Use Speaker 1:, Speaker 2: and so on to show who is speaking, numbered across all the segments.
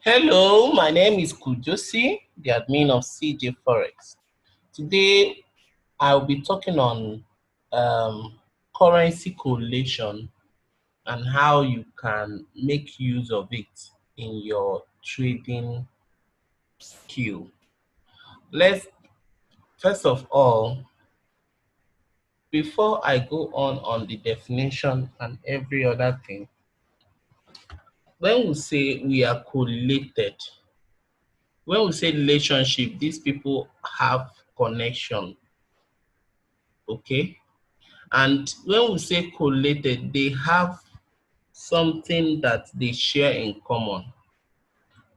Speaker 1: Hello, my name is Kujosi, the admin of CJ Forex. Today, I'll be talking on currency correlation and how you can make use of it in your trading skill. Let's first of all, before I go on the definition and every other thing, when we say we are correlated, when we say relationship, these people have connection, okay? And when we say correlated, they have something that they share in common.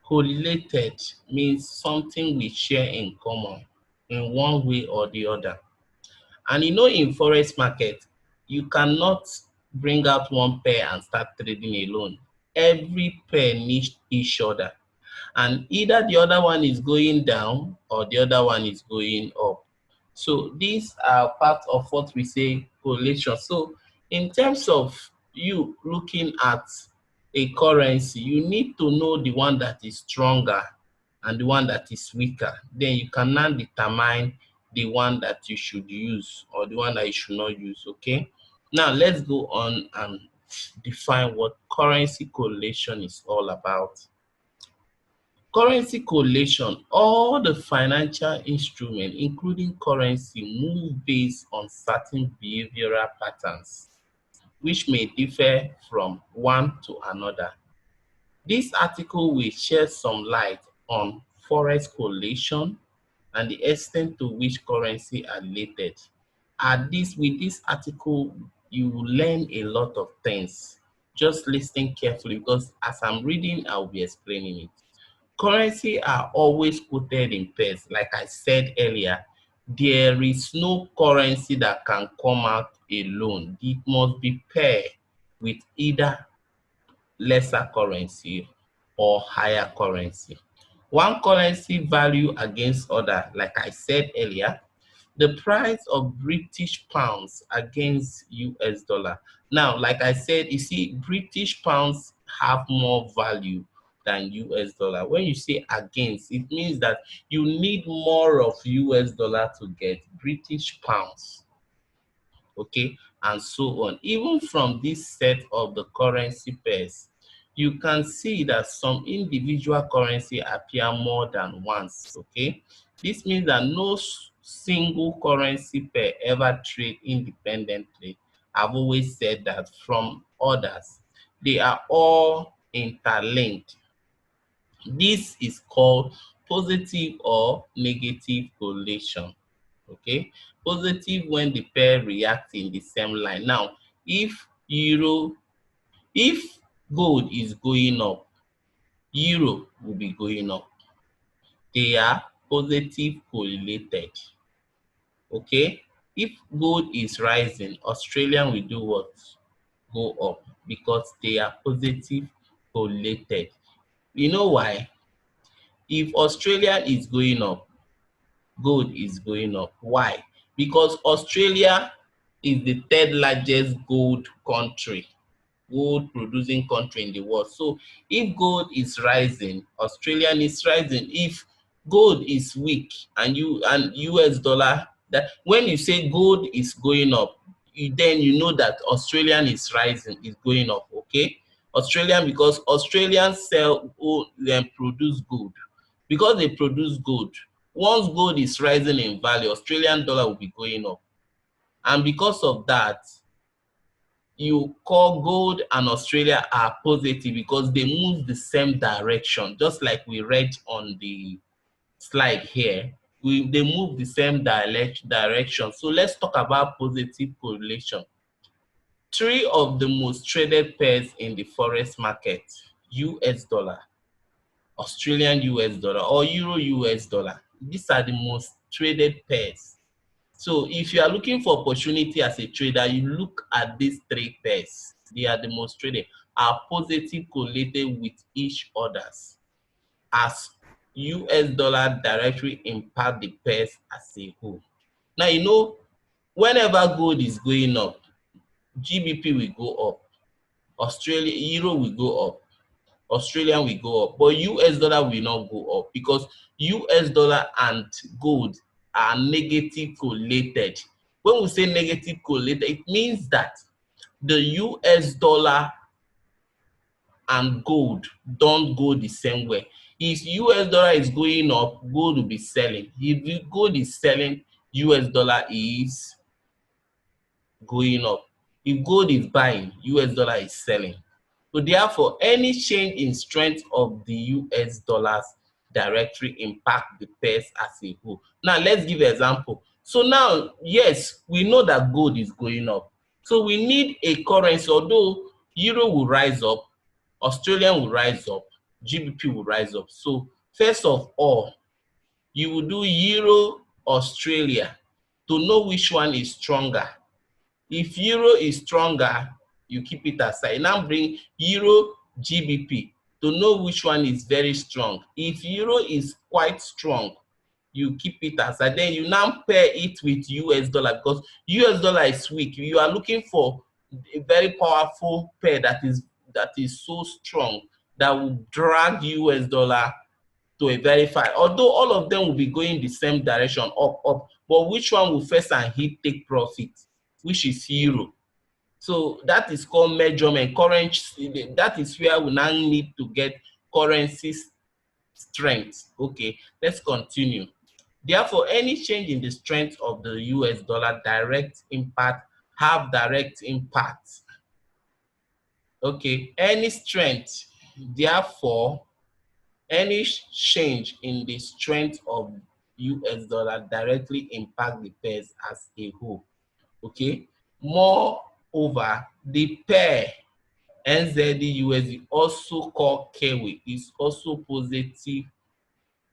Speaker 1: Correlated means something we share in common in one way or the other. And you know, in forex market, you cannot bring out one pair and start trading alone. Every pair needs each other. And either the other one is going down or the other one is going up. So these are part of what we say correlation. So in terms of you looking at a currency, you need to know the one that is stronger and the one that is weaker. Then you can now determine the one that you should use or the one that you should not use, okay? Now let's go on and define what currency correlation is all about. Currency correlation: all the financial instruments, including currency, move based on certain behavioral patterns, which may differ from one to another. This article will shed some light on forex correlation and the extent to which currency are related. With this article, you will learn a lot of things. Just listen carefully because as I'm reading, I'll be explaining it. Currency are always quoted in pairs. Like I said earlier, there is no currency that can come out alone. It must be paired with either lesser currency or higher currency. One currency value against other, like I said earlier, the price of British pounds against US dollar. Now, like I said, you see, British pounds have more value than US dollar. When you say against, it means that you need more of US dollar to get British pounds, okay, and so on. Even from this set of the currency pairs, you can see that some individual currency appear more than once, okay? This means that no single currency pair ever trade independently. I've always said that from others. They are all interlinked. This is called positive or negative correlation, okay? Positive when the pair react in the same line. Now, if gold is going up, euro will be going up. They are positive correlated, okay? If gold is rising, Australian will do what? Go up, because they are positive correlated. You know why? If Australia is going up, gold is going up. Why? Because Australia is the third largest gold producing country in the world. So if gold is rising, Australian is rising. If gold is weak and US dollar, that when you say gold is going up, then you know that Australian is rising, is going up, okay? Australian, because Australians produce gold. Because they produce gold, once gold is rising in value, Australian dollar will be going up. And because of that, you call gold and Australia are positive because they move the same direction, just like we read on the slide here. They move the same direction. So let's talk about positive correlation. Three of the most traded pairs in the forex market: US dollar, Australian US dollar, or Euro US dollar. These are the most traded pairs. So if you are looking for opportunity as a trader, you look at these three pairs. They are the most traded, are positive correlated with each others, as US dollar directly impact the pairs as a whole. Now, you know, whenever gold is going up, GBP will go up, Australia Euro will go up, Australian will go up, but US dollar will not go up because US dollar and gold are negative correlated. When we say negative correlated, it means that the US dollar and gold don't go the same way. If US dollar is going up, gold will be selling. If gold is selling, US dollar is going up. If gold is buying, US dollar is selling. So therefore, any change in strength of the US dollars directly impact the pairs as a whole. Now let's give an example. So now, yes, we know that gold is going up. So we need a currency, although Euro will rise up, Australian will rise up, GBP will rise up. So first of all, you will do Euro Australia to know which one is stronger. If Euro is stronger, you keep it aside. Now bring Euro GBP to know which one is very strong. If Euro is quite strong, you keep it aside. Then you now pair it with US dollar because US dollar is weak. You are looking for a very powerful pair that is so strong that will drag US dollar to a very far. Although all of them will be going the same direction, up, up, but which one will first and hit take profit, which is Euro. So that is called measurement. Currency, that is where we now need to get currency strength. Okay, let's continue. Therefore, any change in the strength of the US dollar have direct impact. Okay, any strength, therefore, any change in the strength of US dollar directly impact the pairs as a whole. Okay, moreover, the pair NZDUSD, also called KW, is also positive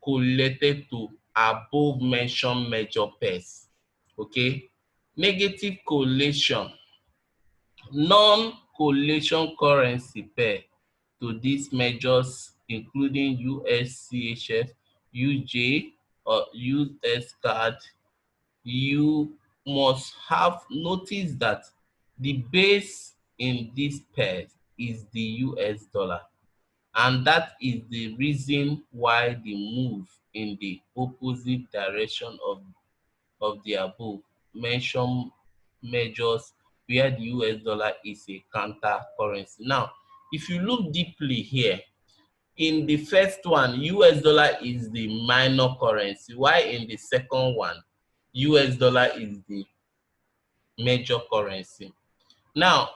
Speaker 1: correlated to above mentioned major pairs. Okay, negative correlation, non-correlation currency pair to these measures including USDCHF, UJ or US card. You must have noticed that the base in this pair is the US dollar, and that is the reason why the move in the opposite direction of the above mentioned measures where the US dollar is a counter currency. Now, if you look deeply here, in the first one, US dollar is the minor currency, while in the second one, US dollar is the major currency. Now,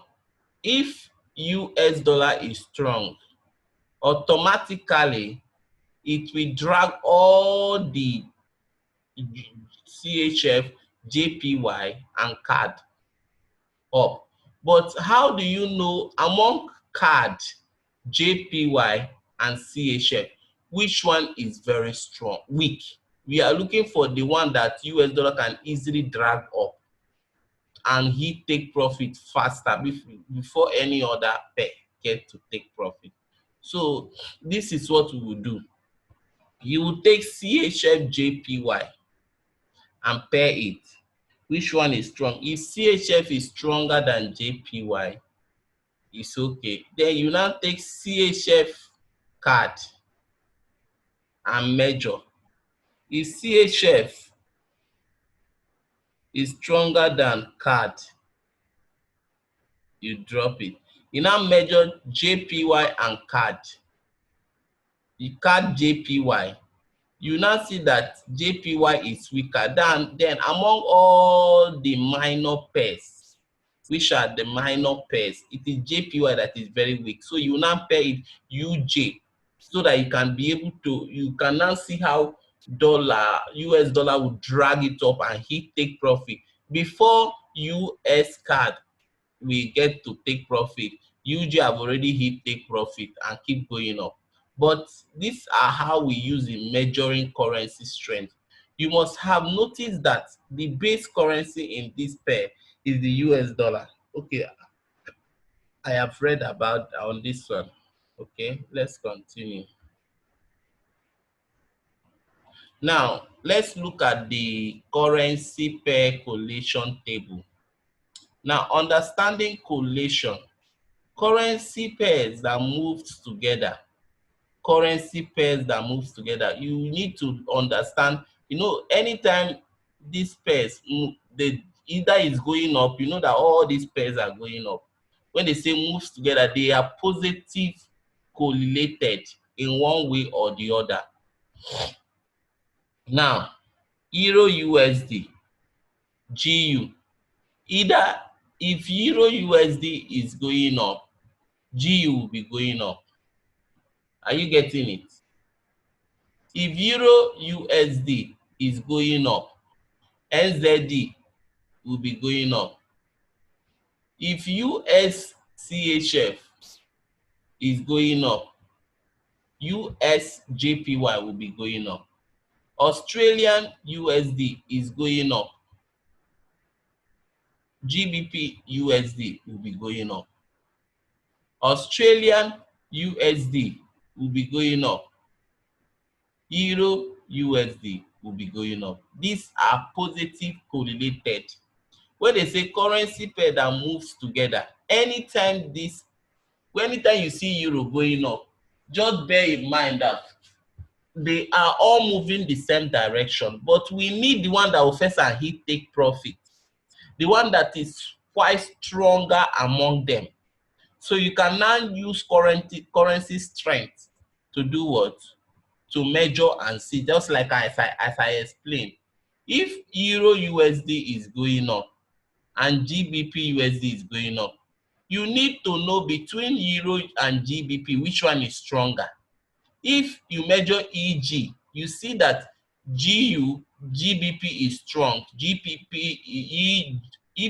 Speaker 1: if US dollar is strong, automatically it will drag all the CHF, JPY, and CAD up. But how do you know among CAD, JPY, and CHF, which one is very strong, weak? We are looking for the one that US dollar can easily drag up and he take profit faster before any other pair get to take profit. So this is what we will do. You will take CHF JPY and pair it. Which one is strong? If CHF is stronger than JPY, it's okay. Then you now take CHF card and measure. If CHF is stronger than card, you drop it. You now measure JPY and card. You card JPY. You now see that JPY is weaker then among all the minor pairs, which are the minor pairs, it is JPY that is very weak. So you now pair it UJ so that you can be able to, you can now see how US dollar will drag it up and he take profit. Before US card we get to take profit, UJ have already hit take profit and keep going up. But these are how we use in measuring currency strength. You must have noticed that the base currency in this pair is the US dollar. Okay, I have read about on this one. Okay, let's continue. Now, let's look at the currency pair correlation table. Now, understanding correlation, currency pairs that moved together currency pairs that moves together, you need to understand, anytime these pairs, they either is going up, that all these pairs are going up. When they say moves together, they are positive correlated in one way or the other. Now, Euro USD, GU. Either if Euro USD is going up, GU will be going up. Are you getting it? If Euro USD is going up, NZD will be going up. If USCHF is going up, USJPY will be going up. Australian USD is going up, GBPUSD will be going up. Australian USD will be going up. Euro USD will be going up. These are positive correlated. When they say currency pair that moves together, anytime you see euro going up, just bear in mind that they are all moving the same direction, but we need the one that will first and hit take profit, the one that is quite stronger among them. So you can now use currency strength to do what? To measure and see, just like as I explained. If Euro USD is going up and GBP USD is going up, you need to know between Euro and GBP which one is stronger. If you measure EG, you see that GBP is strong. If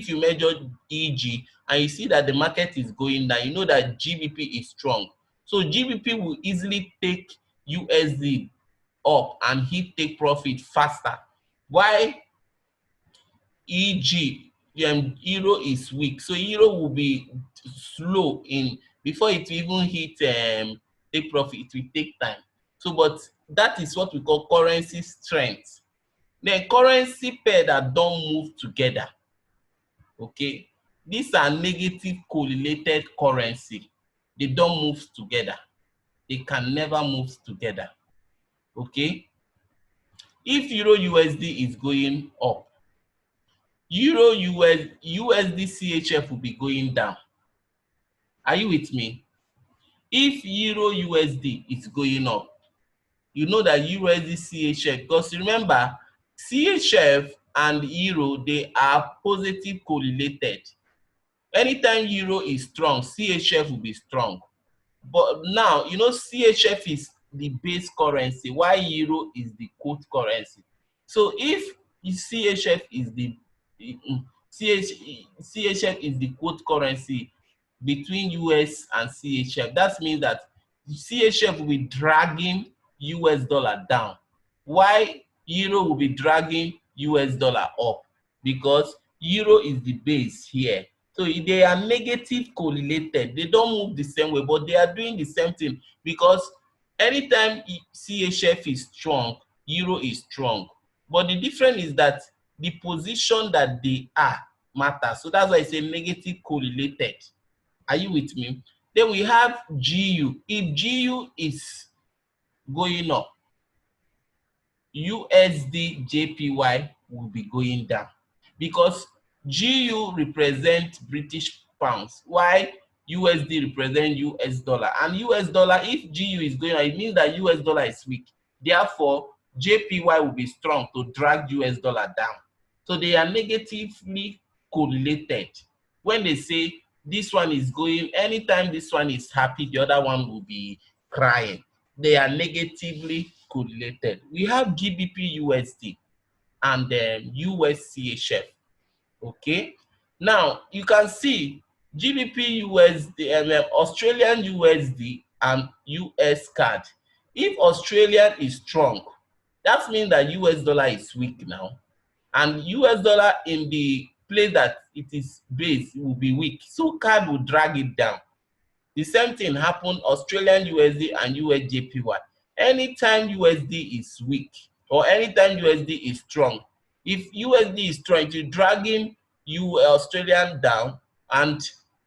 Speaker 1: you measure EG and you see that the market is going down, you know that GBP is strong. So GBP will easily take USD up and he take profit faster. Why EG, euro is weak, so euro will be slow in before it will even hit take profit. It will take time. So, but that is what we call currency strength. Then currency pair that don't move together, okay, these are negative correlated currency. They don't move together. They can never move together. Okay, if Euro USD is going up, Euro USDCHF will be going down. Are you with me? If Euro USD is going up, you know that USDCHF, because remember, CHF and Euro, they are positive correlated. Anytime Euro is strong, CHF will be strong. But now, CHF is the base currency, while Euro is the quote currency. So if CHF is the CHF is the quote currency between US and CHF, that means that CHF will be dragging US dollar down, while Euro will be dragging US dollar up, because Euro is the base here. So they are negative correlated. They don't move the same way, but they are doing the same thing, because anytime CHF is strong, Euro is strong. But the difference is that the position that they are matters. So that's why I say negative correlated. Are you with me? Then we have GU. If GU is going up, USDJPY will be going down, because GU represents British pounds, while USD represents US dollar. And US dollar, if GU is going up, it means that US dollar is weak. Therefore, JPY will be strong to drag US dollar down. So they are negatively correlated. When they say this one is going, anytime this one is happy, the other one will be crying. They are negatively correlated. We have GBPUSD and USCHF. Okay, now you can see GBPUSD, Australian USD and US CAD. If Australian is strong, that means that US dollar is weak now, and US dollar in the place that it is based will be weak, so CAD will drag it down. The same thing happened Australian USD and USJPY. Anytime USD is weak or anytime USD is strong, if USD is strong, it will dragging Australian down, and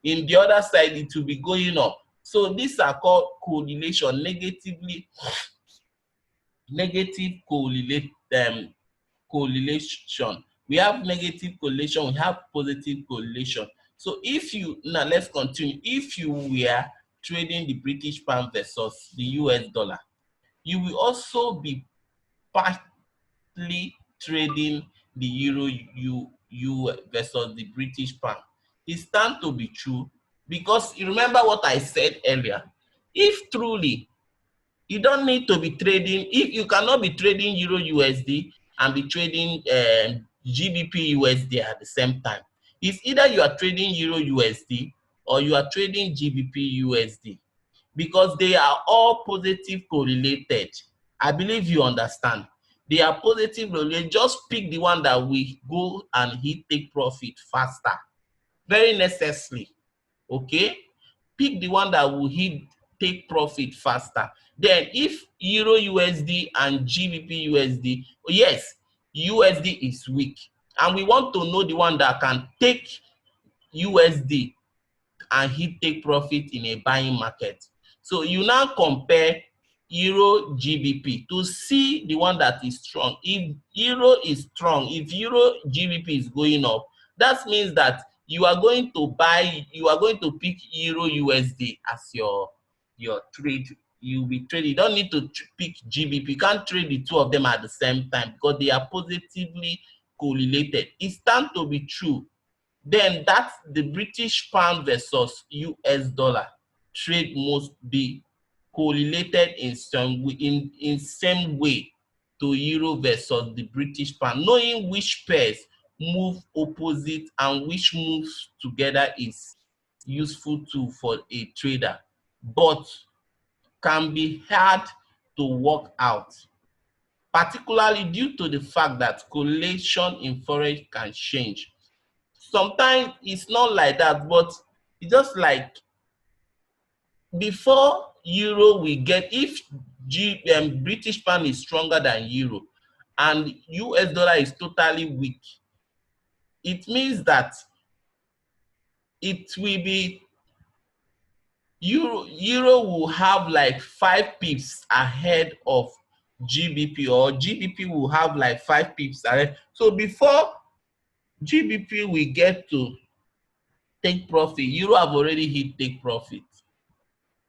Speaker 1: in the other side it will be going up. So these are called correlation, negative correlation. We have negative correlation, we have positive correlation. So if you, now let's continue. If you were trading the British pound versus the US dollar, you will also be partly trading the euro versus the British pound. It stands to be true because you remember what I said earlier. If truly you don't need to be trading, if you cannot be trading Euro USD and be trading GBP USD at the same time. It's either you are trading Euro USD or you are trading GBP USD because they are all positive correlated. I believe you understand. They are positive correlated. Just pick the one that will go and hit take profit faster. Very necessary. Okay? Pick the one that will hit take profit faster. Then if Euro USD and GBP USD, yes, USD is weak. And we want to know the one that can take USD and hit take profit in a buying market. So you now compare Euro GBP to see the one that is strong. If Euro is strong, if Euro GBP is going up, that means that you are going to buy, you are going to pick Euro USD as your trade. You'll be trading. You don't need to pick GBP. You can't trade the two of them at the same time because they are positively correlated. It stands to be true. Then that's the British pound versus US dollar trade must be correlated in same way to euro versus the British pound. Knowing which pairs move opposite and which moves together is useful tool for a trader, but can be hard to work out, particularly due to the fact that correlation in forex can change. Sometimes it's not like that, but it's just like before euro we get, if British pound is stronger than euro and US dollar is totally weak, it means that it will be euro will have like 5 pips ahead of GBP, or GBP will have like 5 pips ahead. So before GBP will get to take profit, euro have already hit take profit.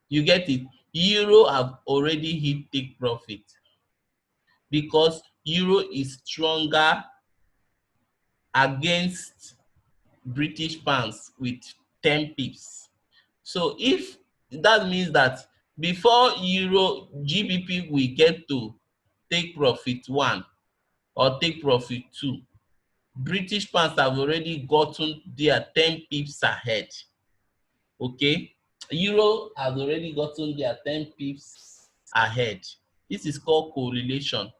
Speaker 1: You get it? Euro have already hit take profit because euro is stronger against British pounds with 10 pips. So if that means that before euro GBP will get to take profit 1 or take profit 2, British pounds have already gotten their 10 pips ahead. Okay, euro has already gotten their 10 pips ahead. This is called correlation.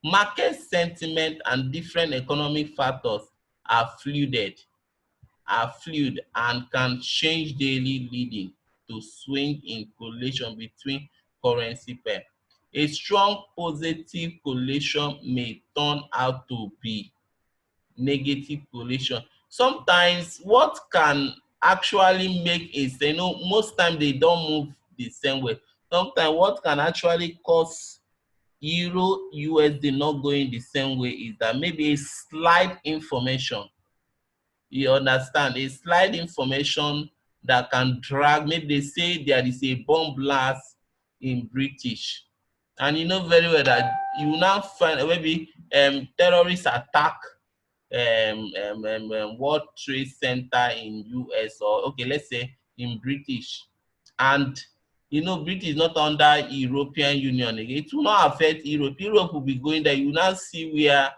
Speaker 1: Market sentiment and different economic factors are fluid and can change daily, leading to swing in correlation between currency pair. A strong positive correlation may turn out to be negative correlation. Sometimes what can actually make is, most times they don't move the same way. Sometimes what can actually cause euro USD not going the same way is that maybe a slight information. You understand? A slight information that can drag. Maybe they say there is a bomb blast in British, and you know very well that you now find maybe terrorists attack World Trade Center in US, or okay, let's say in British, and Britain is not under European Union again. It will not affect Europe. Europe will be going there. You now see where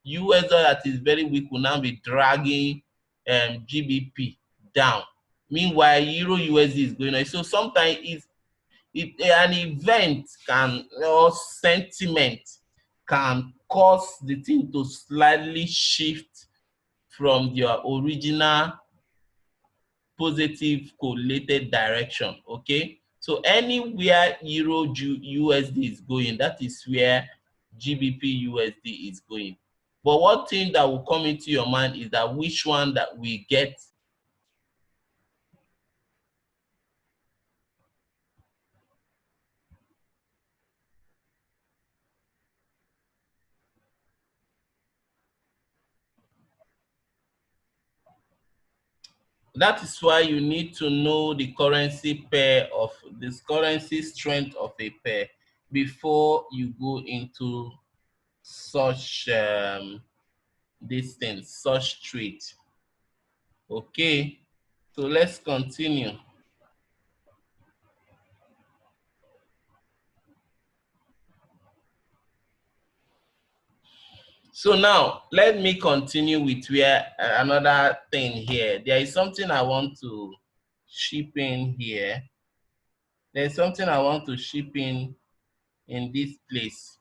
Speaker 1: US dollar that is very weak will now be dragging GBP down. Meanwhile, Euro USD is going on. So sometimes an event can, or sentiment can cause the thing to slightly shift from your original positive correlated direction. Okay, so anywhere Euro USD is going, that is where GBP USD is going. But one thing that will come into your mind is that which one that we get That is why you need to know the currency pair of this currency strength of a pair before you go into such these things, such trade. Okay, so let's continue. So now let me continue with where another thing here. There is something I want to ship in here. There's something I want to ship in this place.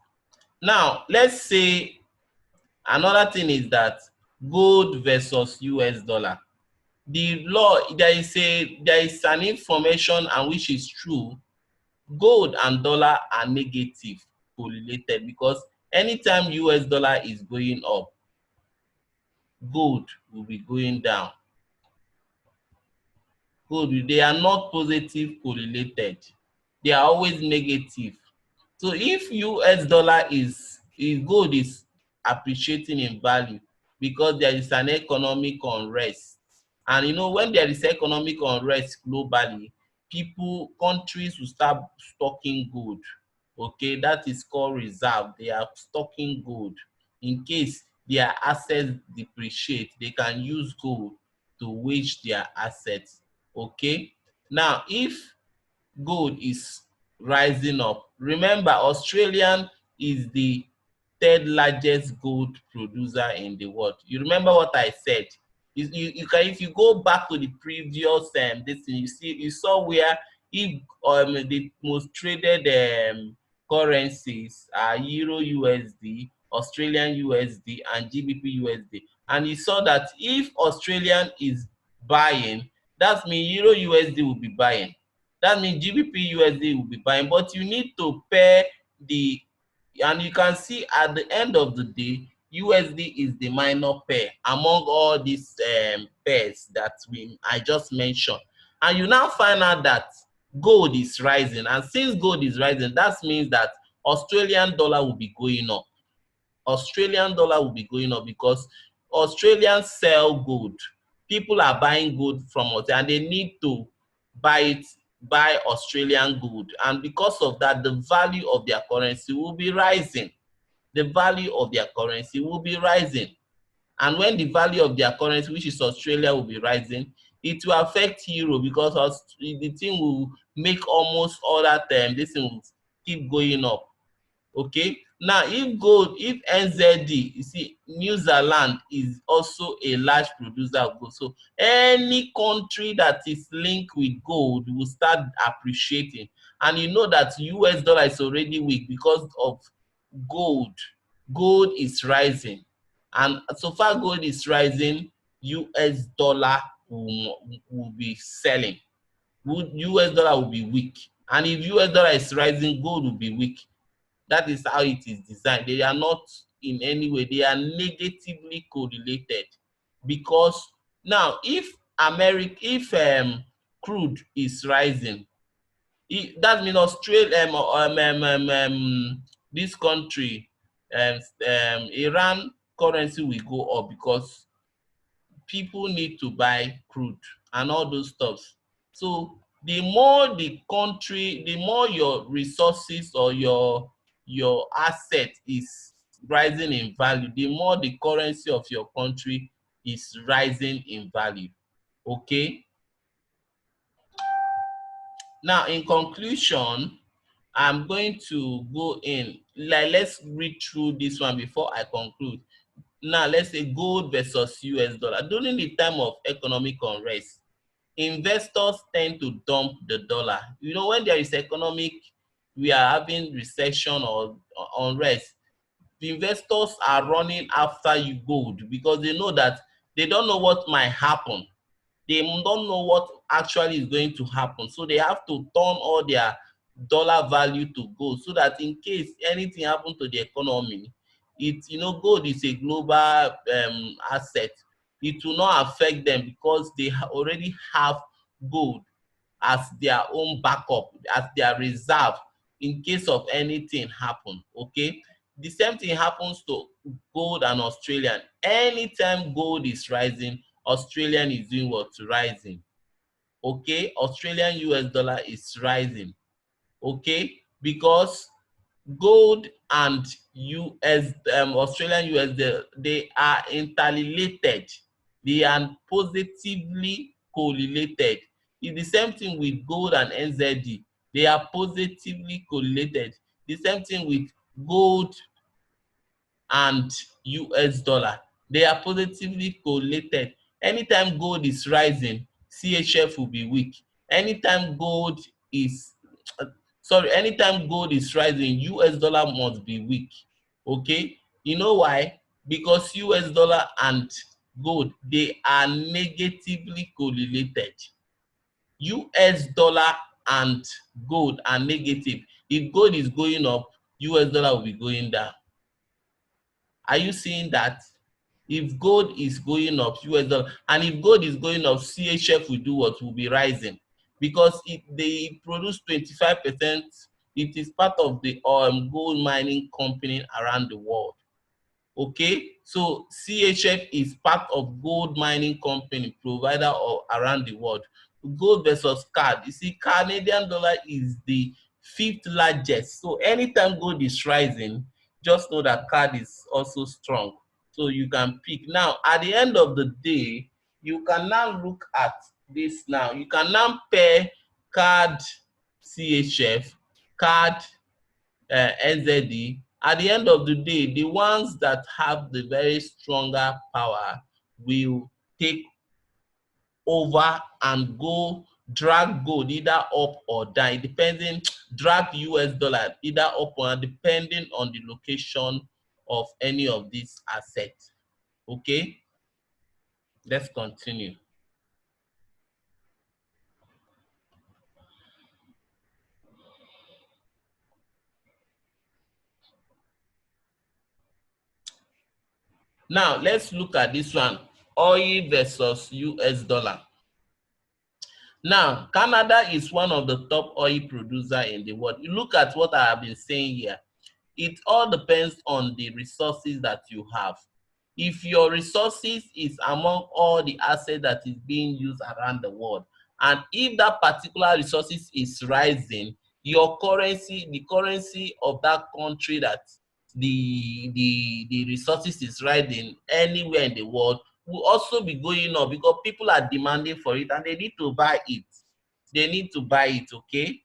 Speaker 1: Now let's say another thing is that gold versus US dollar. The law, there is an information and which is true. Gold and dollar are negative correlated because anytime US dollar is going up, gold will be going down. Gold, they are not positive correlated. They are always negative. So if US dollar if gold is appreciating in value because there is an economic unrest, and you know when there is economic unrest globally, countries will start stocking gold. Okay, that is called reserve. They are stocking gold in case their assets depreciate. They can use gold to wage their assets. Okay, now if gold is rising up. Remember, Australian is the third largest gold producer in the world. You remember what I said? If you go back to the previous this thing, you saw where if the most traded currencies are Euro USD, Australian USD, and GBP USD. And you saw that if Australian is buying, that means Euro USD will be buying. That means GBP USD will be buying, but you need to pair the, and you can see at the end of the day, USD is the minor pair among all these pairs that I just mentioned. And you now find out that gold is rising, and since gold is rising, that means that Australian dollar will be going up. Australian dollar will be going up because Australians sell gold. People are buying gold from us and they need to buy Australian gold. And because of that, the value of their currency will be rising. The value of their currency will be rising. And when the value of their currency, which is Australia, will be rising, it will affect euro because the thing will make almost all that this thing will keep going up. Okay, now if NZD, you see New Zealand is also a large producer of gold, so any country that is linked with gold will start appreciating. And you know that US dollar is already weak because of gold. Gold is rising, and so far gold is rising, US dollar will be selling. US dollar will be weak, and if US dollar is rising, gold will be weak. That is how it is designed. They are not in any way, they are negatively correlated. Because now if crude is rising, that means Australia, this country, Iran currency will go up because people need to buy crude and all those stuff. So the more the country, the more your resources or your asset is rising in value, the more the currency of your country is rising in value. Okay. Now, in conclusion, I'm going to go in. Let's read through this one before I conclude. Now, let's say gold versus US dollar. During the time of economic unrest, investors tend to dump the dollar. You know, when there is we are having recession or unrest, the investors are running after you gold because they know that they don't know what might happen. They don't know what actually is going to happen. So they have to turn all their dollar value to gold so that in case anything happens to the economy, gold is a global asset. It will not affect them because they already have gold as their own backup, as their reserve in case of anything happen. Okay, the same thing happens to gold and Australian. Anytime gold is rising, Australian is doing what? Rising. Okay, Australian US dollar is rising. Okay, because gold and Australian USD, they are interrelated. They are positively correlated. It's the same thing with gold and NZD. They are positively correlated. The same thing with gold and US dollar. They are positively correlated. Anytime gold is rising, CHF will be weak. Anytime gold is anytime gold is rising, US dollar must be weak. Okay? You know why? Because US dollar and gold, they are negatively correlated. US dollar and gold are negative. If gold is going up, US dollar will be going down. Are you seeing that? If gold is going up, US dollar, and if gold is going up, CHF will do what? Will be rising, because they produce 25%. It is part of the gold mining company around the world. Okay, so CHF is part of gold mining company provider around the world. Gold versus CAD. You see, Canadian dollar is the 5th largest. So anytime gold is rising, just know that CAD is also strong. So you can pick. Now, at the end of the day, you can now look at this now. You can now pair CAD CHF, CAD NZD. At the end of the day, the ones that have the very stronger power will take over and go drag gold either up or down, depending, drag US dollar either up or down, depending on the location of any of these assets. Okay, let's continue. Now let's look at this one, oil versus US dollar. Now, Canada is one of the top oil producer in the world. You look at what I have been saying here. It all depends on the resources that you have. If your resources is among all the assets that is being used around the world, and if that particular resources is rising, your currency, the currency of that country that the resources is rising anywhere in the world, will also be going up, because people are demanding for it and they need to buy it. They need to buy it, okay?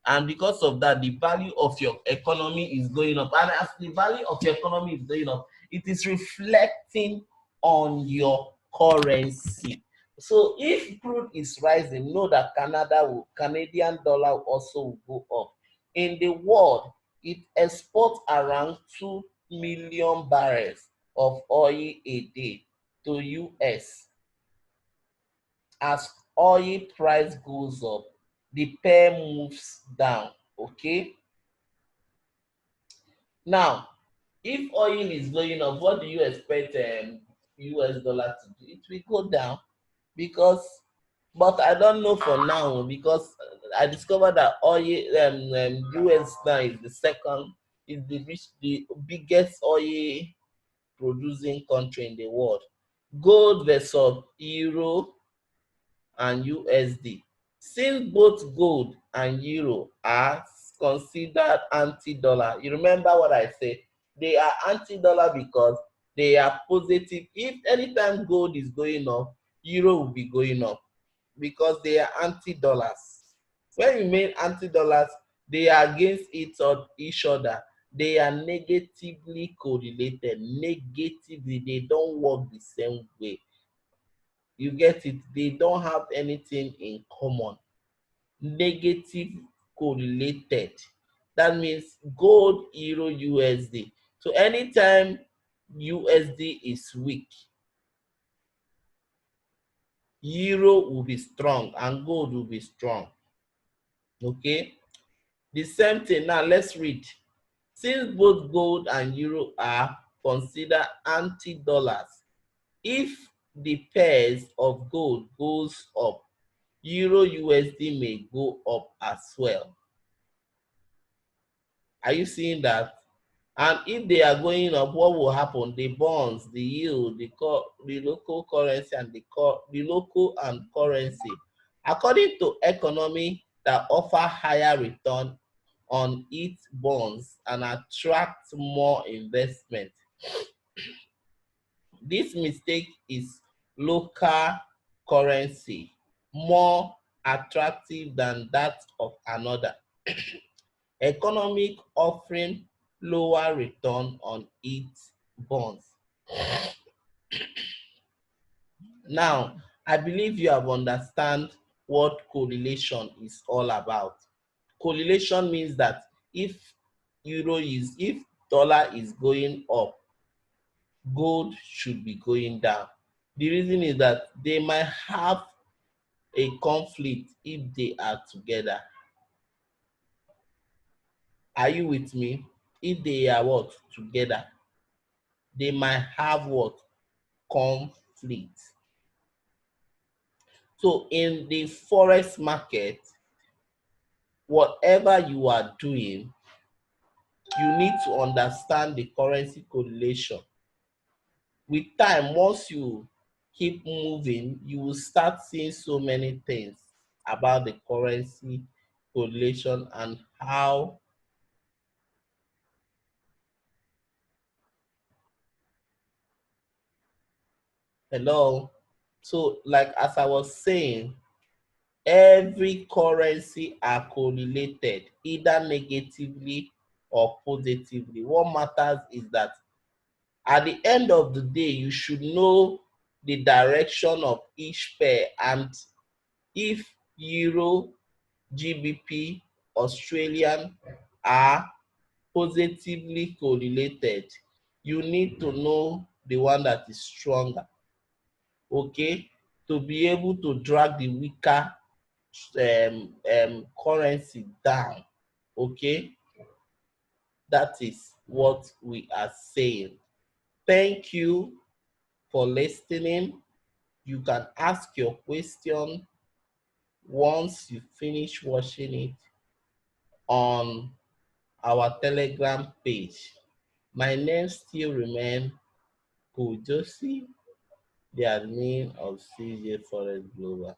Speaker 1: And because of that, the value of your economy is going up. And as the value of your economy is going up, it is reflecting on your currency. So if crude is rising, know that Canadian dollar also will go up. In the world, it exports around 2 million barrels of oil a day to US. As oil price goes up, the pair moves down. Okay, now if oil is going up, what do you expect US dollar to do? It will go down, because, but I don't know for now, because I discovered that oil US now is the second, is the biggest oil producing country in the world. Gold versus euro and USD. Since both gold and euro are considered anti-dollar, you remember what I said? They are anti-dollar because they are positive. If anytime gold is going up, euro will be going up, because they are anti-dollars. When you mean anti-dollars, they are against each other. They are negatively correlated. Negatively, they don't work the same way. You get it? They don't have anything in common. Negative correlated. That means gold, euro, USD. So anytime USD is weak, euro will be strong and gold will be strong. Okay? The same thing. Now let's read. Since both gold and euro are considered anti-dollars, if the pairs of gold goes up, euro USD may go up as well. Are you seeing that? And if they are going up, what will happen? The bonds, the yield, the local currency, and the local and currency, according to economy that offer higher return on its bonds and attract more investment. This mistake is local currency more attractive than that of another economic offering lower return on its bonds. Now, I believe you have understand what correlation is all about. Correlation means that if dollar is going up, gold should be going down. The reason is that they might have a conflict if they are together. Are you with me? If they are what? Together, they might have what? Conflict. So in the forex market, whatever you are doing, you need to understand the currency correlation. With time, once you keep moving, you will start seeing so many things about the currency correlation and how hello. So like as I was saying, every currency are correlated either negatively or positively. What matters is that at the end of the day, you should know the direction of each pair, and if Euro, GBP, Australian are positively correlated, you need to know the one that is stronger, okay, to be able to drag the weaker currency down, okay. That is what we are saying. Thank you for listening. You can ask your question once you finish watching it on our Telegram page. My name still remains Josie, the admin of CJ Forex Global.